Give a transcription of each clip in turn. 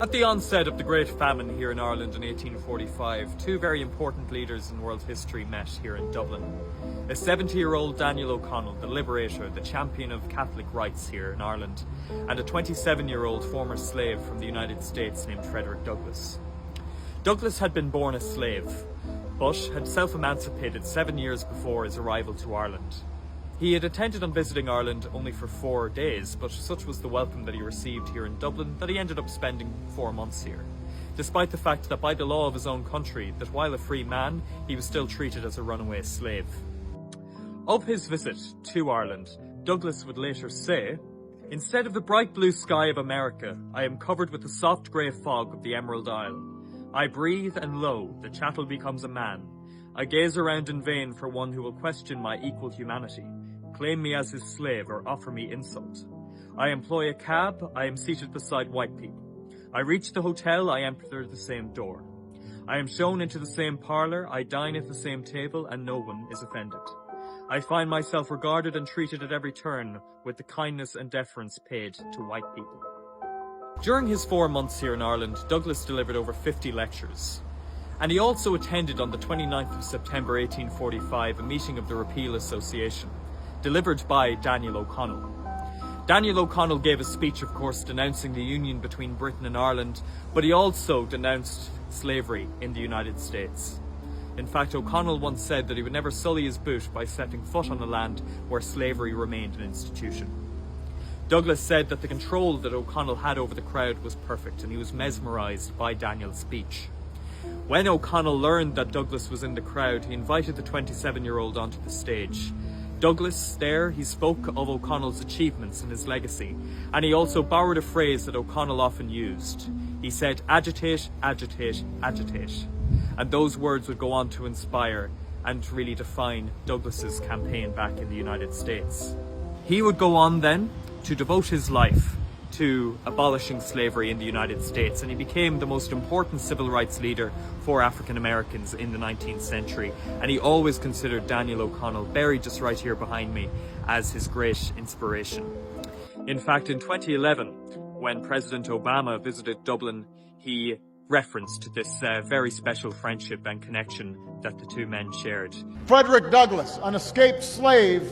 At the onset of the Great Famine here in Ireland in 1845, two very important leaders in world history met here in Dublin. A 70-year-old Daniel O'Connell, the liberator, the champion of Catholic rights here in Ireland, and a 27-year-old former slave from the United States named Frederick Douglass. Douglass had been born a slave, but had self-emancipated 7 years before his arrival to Ireland. He had intended on visiting Ireland only for 4 days, but such was the welcome that he received here in Dublin that he ended up spending 4 months here, despite the fact that by the law of his own country, that while a free man, he was still treated as a runaway slave. Of his visit to Ireland, Douglass would later say, "Instead of the bright blue sky of America, I am covered with the soft grey fog of the Emerald Isle. I breathe, and lo, the chattel becomes a man. I gaze around in vain for one who will question my equal humanity, claim me as his slave, or offer me insult. I employ a cab, I am seated beside white people. I reach the hotel, I enter the same door. I am shown into the same parlour, I dine at the same table, and no one is offended. I find myself regarded and treated at every turn with the kindness and deference paid to white people." During his 4 months here in Ireland, Douglass delivered over 50 lectures. And he also attended on the 29th of September 1845 a meeting of the Repeal Association, delivered by Daniel O'Connell. Daniel O'Connell gave a speech, of course, denouncing the union between Britain and Ireland, but he also denounced slavery in the United States. In fact, O'Connell once said that he would never sully his boot by setting foot on a land where slavery remained an institution. Douglass said that the control that O'Connell had over the crowd was perfect, and he was mesmerised by Daniel's speech. When O'Connell learned that Douglass was in the crowd, he invited the 27-year-old onto the stage. Douglass, there, he spoke of O'Connell's achievements and his legacy, and he also borrowed a phrase that O'Connell often used. He said, "Agitate, agitate, agitate." And those words would go on to inspire and really define Douglass's campaign back in the United States. He would go on then to devote his life to abolishing slavery in the United States, and he became the most important civil rights leader for African Americans in the 19th century, and he always considered Daniel O'Connell, buried just right here behind me, as his great inspiration. In fact, in 2011, when President Obama visited Dublin, he referenced this very special friendship and connection that the two men shared. Frederick Douglass, an escaped slave,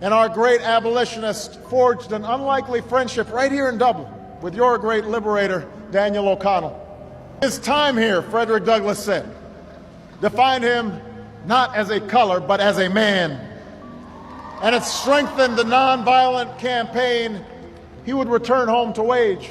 and our great abolitionist forged an unlikely friendship right here in Dublin with your great liberator, Daniel O'Connell. His time here, Frederick Douglass said, defined him not as a color, but as a man. And it strengthened the nonviolent campaign he would return home to wage.